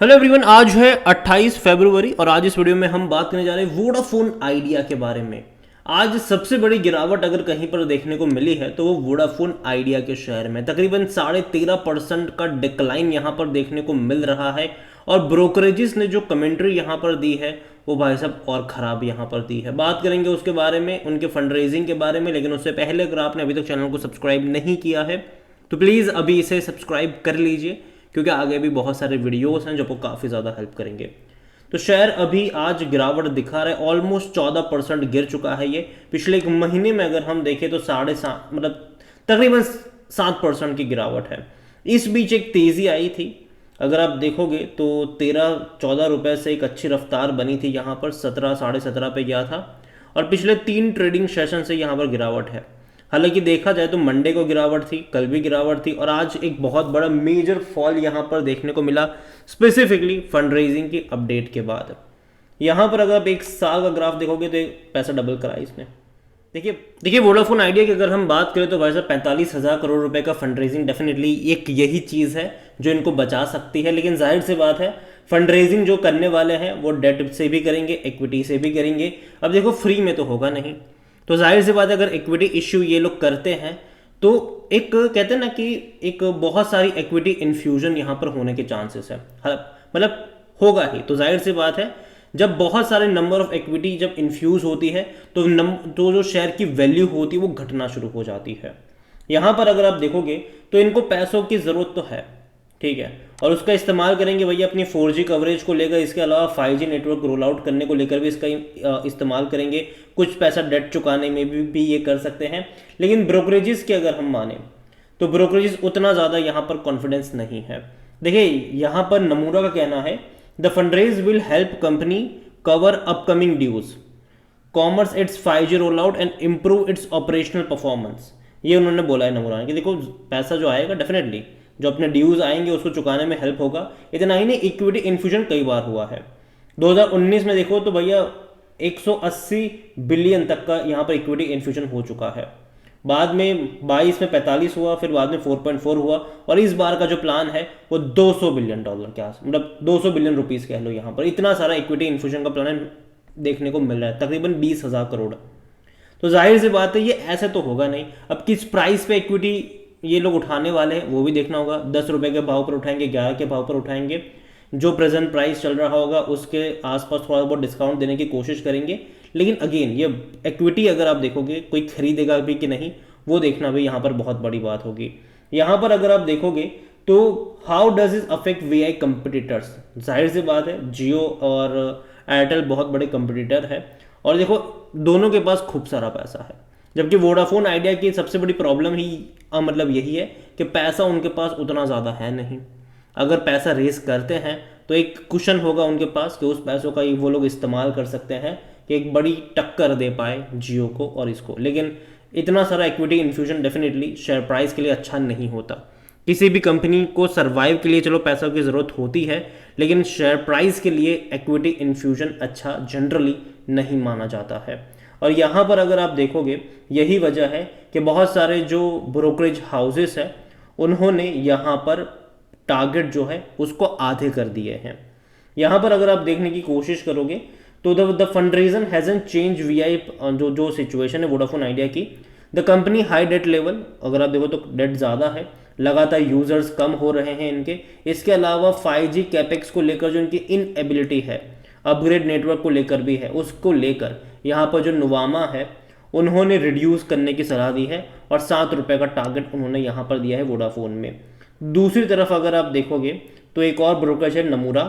Hello everyone, आज है 28 फरवरी और आज इस वीडियो में हम बात करने जा रहे हैं वोडाफोन आइडिया के बारे में। आज सबसे बड़ी गिरावट अगर कहीं पर देखने को मिली है तो वो वोडाफोन आइडिया के शेयर में तकरीबन 13.5% का डिक्लाइन यहाँ पर देखने को मिल रहा है। और ब्रोकरेजेस ने जो कमेंट्री यहाँ पर दी है वो भाई साहब और ख़राब यहाँ पर दी है। बात करेंगे उसके बारे में, उनके फंड रेजिंग के बारे में, लेकिन उससे पहले अगर आपने अभी तक चैनल को सब्सक्राइब नहीं किया है तो प्लीज़ अभी इसे सब्सक्राइब कर लीजिए, क्योंकि आगे भी बहुत सारे वीडियोस हैं जो आपको काफ़ी ज़्यादा हेल्प करेंगे। तो शेयर अभी आज गिरावट दिखा रहा है, ऑलमोस्ट 14% गिर चुका है ये। पिछले एक महीने में अगर हम देखें तो 7.5 मतलब तकरीबन 7% की गिरावट है। इस बीच एक तेज़ी आई थी, अगर आप देखोगे तो 13-14 रुपये से एक अच्छी रफ्तार बनी थी, यहाँ पर 17 17.5 पे गया था और पिछले 3 ट्रेडिंग सेशन से यहाँ पर गिरावट है। हालांकि देखा जाए तो मंडे को गिरावट थी, कल भी गिरावट थी और आज एक बहुत बड़ा मेजर फॉल यहाँ पर देखने को मिला, स्पेसिफिकली फंड रेजिंग की अपडेट के बाद। यहाँ पर अगर आप एक साल का ग्राफ देखोगे तो पैसा डबल करा इसने। देखिए वोडाफोन आइडिया की अगर हम बात करें तो भाई साहब 45,000 करोड़ रुपए का फंड रेजिंग डेफिनेटली एक यही चीज़ है जो इनको बचा सकती है। लेकिन जाहिर सी बात है, फंड रेजिंग जो करने वाले हैं वो डेट से भी करेंगे, इक्विटी से भी करेंगे। अब देखो फ्री में तो होगा नहीं, तो जाहिर सी बात है अगर इक्विटी इश्यू ये लोग करते हैं तो एक कहते हैं ना कि एक बहुत सारी इक्विटी इन्फ्यूजन यहाँ पर होने के चांसेस है, मतलब होगा ही। तो जाहिर सी बात है जब बहुत सारे नंबर ऑफ इक्विटी जब इन्फ्यूज होती है तो जो शेयर की वैल्यू होती है वो घटना शुरू हो जाती है। यहाँ पर अगर आप देखोगे तो इनको पैसों की ज़रूरत तो है, ठीक है, और उसका इस्तेमाल करेंगे भैया अपनी 4G कवरेज को लेकर, इसके अलावा 5G नेटवर्क रोल आउट करने को लेकर भी इसका इस्तेमाल करेंगे। कुछ पैसा डेट चुकाने में भी ये कर सकते हैं। लेकिन ब्रोकरेजेस के अगर हम माने तो ब्रोकरेजेस उतना ज़्यादा यहाँ पर कॉन्फिडेंस नहीं है। देखिए यहाँ पर नमूरा का कहना है the fundraise will help company cover upcoming dues, commerce its 5G roll out and improve its operational performance. ये उन्होंने बोला है नमूरा ने कि देखो पैसा जो आएगा डेफिनेटली जो अपने ड्यूज आएंगे उसको चुकाने में हेल्प होगा। इतना ही नहीं, इक्विटी इन्फ्यूजन कई बार हुआ है। 2019 में देखो तो भैया 180 बिलियन तक का यहाँ पर इक्विटी इन्फ्यूजन हो चुका है। बाद में 22 में 45 हुआ, फिर बाद में 4.4 हुआ और इस बार का जो प्लान है वो 200 बिलियन डॉलर क्या मतलब 200 बिलियन रुपीस कह लो। यहाँ पर इतना सारा इक्विटी इन्फ्यूजन का प्लान देखने को मिल रहा है, तकरीबन 20,000 करोड़। तो जाहिर सी बात है ये ऐसे तो होगा नहीं। अब किस प्राइस पे इक्विटी ये लोग उठाने वाले हैं वो भी देखना होगा। 10 रुपये के भाव पर उठाएंगे, 11 के भाव पर उठाएंगे, जो प्रेजेंट प्राइस चल रहा होगा उसके आसपास थोड़ा बहुत डिस्काउंट देने की कोशिश करेंगे। लेकिन अगेन ये इक्विटी अगर आप देखोगे कोई खरीदेगा भी कि नहीं वो देखना भी यहाँ पर बहुत बड़ी बात होगी। यहाँ पर अगर आप देखोगे तो how does is affect VI competitors, जाहिर सी बात है जियो और एयरटेल बहुत बड़े कंपिटिटर है और देखो दोनों के पास खूब सारा पैसा है। जबकि वोडाफोन आइडिया की सबसे बड़ी प्रॉब्लम ही मतलब यही है कि पैसा उनके पास उतना ज़्यादा है नहीं। अगर पैसा रेस करते हैं तो एक कुशन होगा उनके पास कि उस पैसों का वो लोग इस्तेमाल कर सकते हैं कि एक बड़ी टक्कर दे पाए जियो को और इसको। लेकिन इतना सारा equity infusion definitely share price के लिए अच्छा नहीं होता। किसी भी कंपनी को सर्वाइव के लिए चलो पैसों की ज़रूरत होती है, लेकिन शेयर प्राइस के लिए इक्विटी इन्फ्यूजन अच्छा जनरली नहीं माना जाता है। और यहाँ पर अगर आप देखोगे यही वजह है कि बहुत सारे जो ब्रोकरेज हाउसेस हैं उन्होंने यहाँ पर टारगेट जो है उसको आधे कर दिए हैं। यहाँ पर अगर आप देखने की कोशिश करोगे तो the fundraising hasn't change VI जो सिचुएशन है वोडाफोन आइडिया की। The company high debt level, अगर आप देखो तो डेट ज़्यादा है, लगातार यूजर्स कम हो रहे हैं इनके। इसके अलावा 5G कैपेक्स को लेकर जो इनकी इनएबिलिटी है, अपग्रेड नेटवर्क को लेकर भी है, उसको लेकर यहाँ पर जो नुवामा है उन्होंने रिड्यूस करने की सलाह दी है और 7 रुपये का टारगेट उन्होंने यहाँ पर दिया है वोडाफोन में। दूसरी तरफ अगर आप देखोगे तो एक और ब्रोकरेज है नमूरा,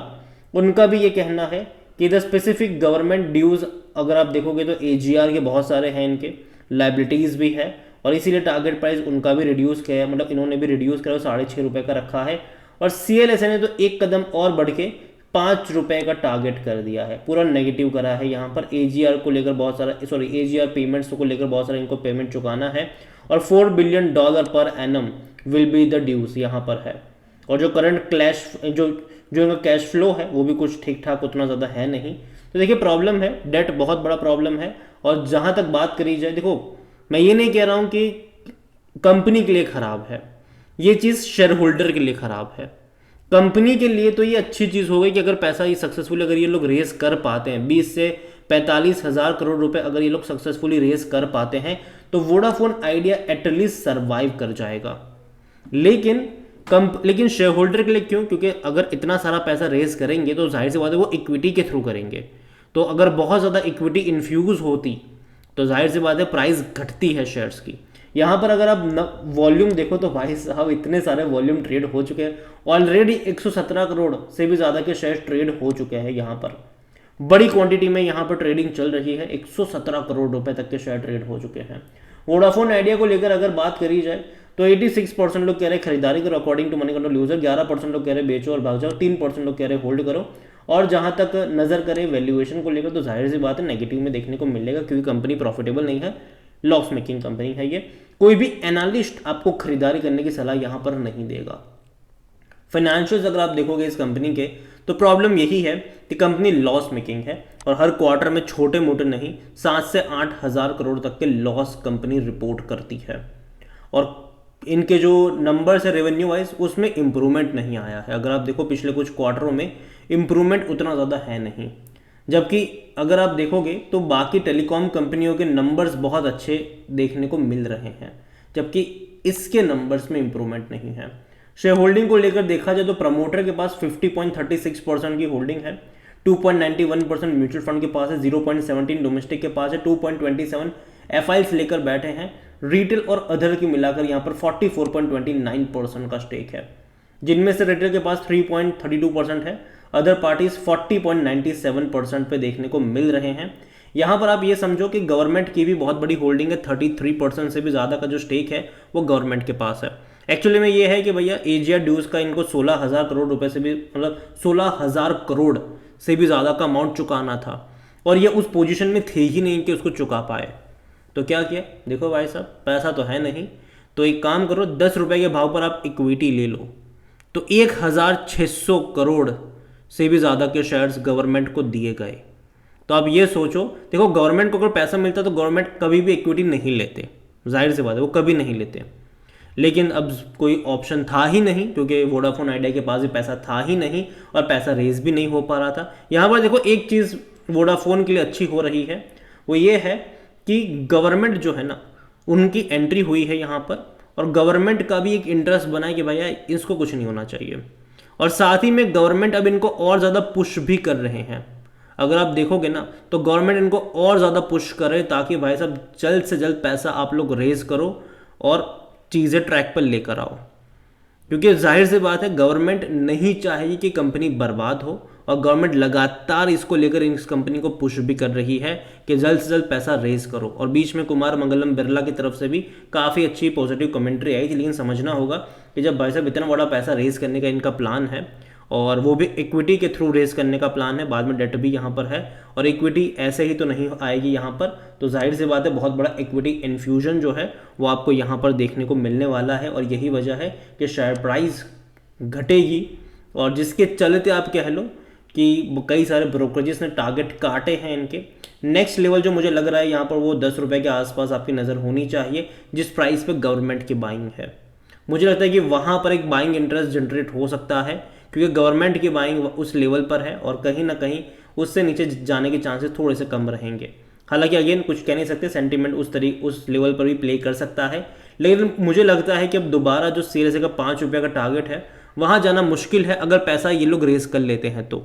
उनका भी ये कहना है कि द स्पेसिफिक गवर्नमेंट ड्यूज, अगर आप देखोगे तो AGR के बहुत सारे हैं, इनके लाइबिलिटीज़ भी है और इसीलिए टारगेट प्राइस उनका भी रिड्यूस किया है, मतलब इन्होंने भी रिड्यूस करा 6.5 रुपये का रखा है। और CLSA ने तो एक कदम और बढ़ के 5 रुपये का टारगेट कर दिया है, पूरा नेगेटिव करा है। यहाँ पर AGR को लेकर बहुत सारा AGR पेमेंट्स को लेकर बहुत सारा इनको पेमेंट चुकाना है और $4 बिलियन पर एनम विल बी द ड्यूज यहाँ पर है। और जो करंट जो इनका कैश फ्लो है वो भी कुछ ठीक ठाक उतना ज़्यादा है नहीं। तो देखिए प्रॉब्लम है, डेट बहुत बड़ा प्रॉब्लम है। और जहाँ तक बात करी जाए, देखो मैं ये नहीं कह रहा हूँ कि कंपनी के लिए ख़राब है, ये चीज़ शेयर होल्डर के लिए ख़राब है। कंपनी के लिए तो ये अच्छी चीज़ हो गई कि अगर पैसा ये सक्सेसफुली अगर ये लोग रेस कर पाते हैं 20 से 45,000 करोड़ रुपए अगर ये लोग सक्सेसफुली रेस कर पाते हैं तो वोडाफोन आइडिया एटलीस्ट सर्वाइव कर जाएगा। लेकिन शेयर होल्डर के लिए क्यों? क्योंकि अगर इतना सारा पैसा रेस करेंगे तो जाहिर सी बात है वो इक्विटी के थ्रू करेंगे। तो अगर बहुत ज़्यादा इक्विटी इन्फ्यूज होती तो जाहिर सी बात है प्राइस घटती है शेयर्स की। यहाँ पर अगर आप वॉल्यूम देखो तो भाई साहब इतने सारे वॉल्यूम ट्रेड हो चुके हैं, ऑलरेडी 117 करोड़ से भी ज़्यादा के शेयर ट्रेड हो चुके हैं। यहाँ पर बड़ी क्वांटिटी में यहाँ पर ट्रेडिंग चल रही है, 117 करोड़ रुपए तक के शेयर ट्रेड हो चुके हैं। वोडाफोन आइडिया को लेकर अगर बात करी जाए तो 86% लोग कह रहे हैं खरीदारी करो according to money control user, 11% लोग कह रहे बेचो और भाग जाओ, 3% लोग कह रहे होल्ड करो। और जहां तक नजर करें वैल्यूएशन को लेकर तो जाहिर सी बात है नेगेटिव में देखने को मिलेगा, क्योंकि कंपनी प्रॉफिटेबल नहीं है, लॉस मेकिंग कंपनी है ये। कोई भी एनालिस्ट आपको खरीदारी करने की सलाह यहां पर नहीं देगा। फाइनेंशियल्स अगर आप देखोगे इस कंपनी के तो प्रॉब्लम यही है कि कंपनी लॉस मेकिंग है और हर क्वार्टर में छोटे मोटे नहीं 7 से 8 हज़ार करोड़ तक के लॉस कंपनी रिपोर्ट करती है। और इनके जो नंबर्स है रेवेन्यू वाइज उसमें इंप्रूवमेंट नहीं आया है। अगर आप देखो पिछले कुछ क्वार्टरों में इंप्रूवमेंट उतना ज़्यादा है नहीं, जबकि अगर आप देखोगे तो बाकी टेलीकॉम कंपनियों के नंबर्स बहुत अच्छे देखने को मिल रहे हैं, जबकि इसके नंबर्स में इंप्रूवमेंट नहीं है। शेयर होल्डिंग को लेकर देखा जाए तो प्रमोटर के पास 50.36% की होल्डिंग है, 2.91% म्यूचुअल फंड के पास है, 0.17 डोमेस्टिक के पास है, 2.27 एफआईएस लेकर बैठे हैं। रिटेल और अदर की मिलाकर यहाँ पर 44.29% का स्टेक है, जिनमें से रिटेल के पास 3.32% है, अदर पार्टीज 40.97% पे देखने को मिल रहे हैं। यहाँ पर आप ये समझो कि गवर्नमेंट की भी बहुत बड़ी होल्डिंग है, 33% से भी ज़्यादा का जो स्टेक है वो गवर्नमेंट के पास है। एक्चुअली में ये है कि भैया एजिया ड्यूज का इनको 16,000 करोड़ रुपए से भी मतलब 16,000 करोड़ से भी ज़्यादा का अमाउंट चुकाना था और ये उस पोजीशन में थे ही नहीं कि उसको चुका पाए। तो क्या किया? देखो भाई साहब पैसा तो है नहीं, तो एक काम करो 10 रुपए के भाव पर आप इक्विटी ले लो, तो 1,600 करोड़ से भी ज़्यादा के शेयर्स गवर्नमेंट को दिए गए। तो आप ये सोचो, देखो गवर्नमेंट को अगर पैसा मिलता तो गवर्नमेंट कभी भी इक्विटी नहीं लेते, जाहिर सी बात है वो कभी नहीं लेते। लेकिन अब कोई ऑप्शन था ही नहीं, क्योंकि वोडाफोन आइडिया के पास भी पैसा था ही नहीं और पैसा रेज भी नहीं हो पा रहा था। यहाँ पर देखो एक चीज़ वोडाफोन के लिए अच्छी हो रही है, वो ये है कि गवर्नमेंट जो है ना उनकी एंट्री हुई है यहाँ पर, और गवर्नमेंट का भी एक इंटरेस्ट बना है कि भैया इसको कुछ नहीं होना चाहिए। और साथ ही में गवर्नमेंट अब इनको और ज़्यादा पुश भी कर रहे हैं। अगर आप देखोगे ना तो गवर्नमेंट इनको और ज़्यादा पुश करे ताकि भाई साहब जल्द से जल्द पैसा आप लोग रेज करो और चीज़ें ट्रैक पर लेकर आओ, क्योंकि जाहिर सी बात है गवर्नमेंट नहीं चाहेगी कि कंपनी बर्बाद हो, और गवर्नमेंट लगातार इसको लेकर इस कंपनी को पुश भी कर रही है कि जल्द से जल्द पैसा रेज करो। और बीच में कुमार मंगलम बिरला की तरफ से भी काफ़ी अच्छी पॉजिटिव कमेंट्री आई थी, लेकिन समझना होगा कि जब भाई साहब इतना बड़ा पैसा रेज करने का इनका प्लान है और वो भी इक्विटी के थ्रू रेज करने का प्लान है, बाद में डेट भी यहाँ पर है और इक्विटी ऐसे ही तो नहीं आएगी यहाँ पर, तो जाहिर सी बात है बहुत बड़ा इक्विटी इन्फ्यूजन जो है वो आपको यहाँ पर देखने को मिलने वाला है। और यही वजह है कि शेयर प्राइस घटेगी, और जिसके चलते आप कह लो कि कई सारे ब्रोकरेजेस ने टारगेट काटे हैं इनके। नेक्स्ट लेवल जो मुझे लग रहा है यहाँ पर वो 10 रुपये के आसपास आपकी नज़र होनी चाहिए, जिस प्राइस पे गवर्नमेंट की बाइंग है। मुझे लगता है कि वहाँ पर एक बाइंग इंटरेस्ट जनरेट हो सकता है, क्योंकि गवर्नमेंट की बाइंग उस लेवल पर है और कहीं ना कहीं उससे नीचे जाने के चांसेस थोड़े से कम रहेंगे। हालांकि अगेन कुछ कह नहीं सकते, सेंटीमेंट उस लेवल पर भी प्ले कर सकता है, लेकिन मुझे लगता है कि अब दोबारा जो सीरीज का 5 रुपये का टारगेट है वहाँ जाना मुश्किल है अगर पैसा ये लोग रेस कर लेते हैं तो,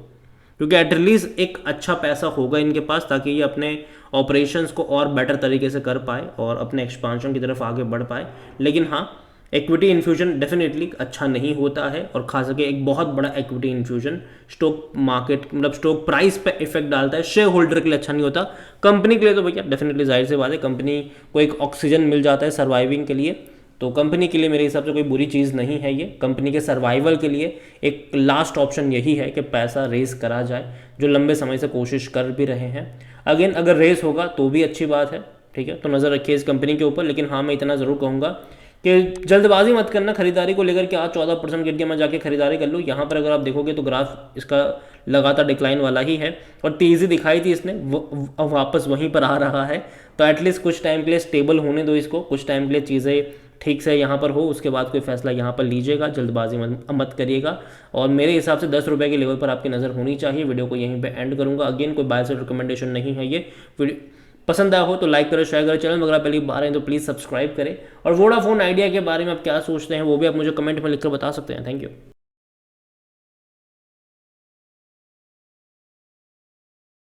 क्योंकि एटलीस्ट एक अच्छा पैसा होगा इनके पास ताकि ये अपने ऑपरेशंस को और बेटर तरीके से कर पाए और अपने एक्सपांशन की तरफ आगे बढ़ पाए। लेकिन हाँ, इक्विटी इन्फ्यूजन डेफिनेटली अच्छा नहीं होता है, और खास करके एक बहुत बड़ा इक्विटी इन्फ्यूजन स्टॉक मार्केट मतलब स्टॉक प्राइस पे इफेक्ट डालता है, शेयर होल्डर के लिए अच्छा नहीं होता। कंपनी के लिए तो भैया डेफिनेटली जाहिर सी बात है, कंपनी को एक ऑक्सीजन मिल जाता है सर्वाइविंग के लिए, तो कंपनी के लिए मेरे हिसाब से कोई बुरी चीज़ नहीं है ये। कंपनी के सर्वाइवल के लिए एक लास्ट ऑप्शन यही है कि पैसा रेस करा जाए, जो लंबे समय से कोशिश कर भी रहे हैं। अगेन अगर रेस होगा तो भी अच्छी बात है, ठीक है, तो नज़र रखिए इस कंपनी के ऊपर। लेकिन हाँ, मैं इतना ज़रूर कहूँगा कि जल्दबाजी मत करना खरीदारी को लेकर कि आज 14% गिर गया मैं जाके खरीदारी कर लूँ। यहाँ पर अगर आप देखोगे तो ग्राफ इसका लगातार डिक्लाइन वाला ही है और तेज़ी दिखाई थी इसने, अब वापस वहीं पर आ रहा है। तो एटलीस्ट कुछ टाइम के लिए स्टेबल होने दो इसको, कुछ टाइम के लिए चीज़ें ठीक से यहाँ पर हो, उसके बाद कोई फैसला यहाँ पर लीजिएगा, जल्दबाजी मत करिएगा। और मेरे हिसाब से 10 रुपये के लेवल पर आपकी नज़र होनी चाहिए। वीडियो को यहीं पे एंड करूँगा। अगेन कोई बाय सेल रिकमेंडेशन नहीं है ये। वीडियो पसंद आया हो तो लाइक करें, शेयर करें। चैनल में अगर आप पहली बार हैं तो प्लीज़ सब्सक्राइब करें। और वोडाफोन आइडिया के बारे में आप क्या सोचते हैं वो भी आप मुझे कमेंट में लिखकर बता सकते हैं। Thank you.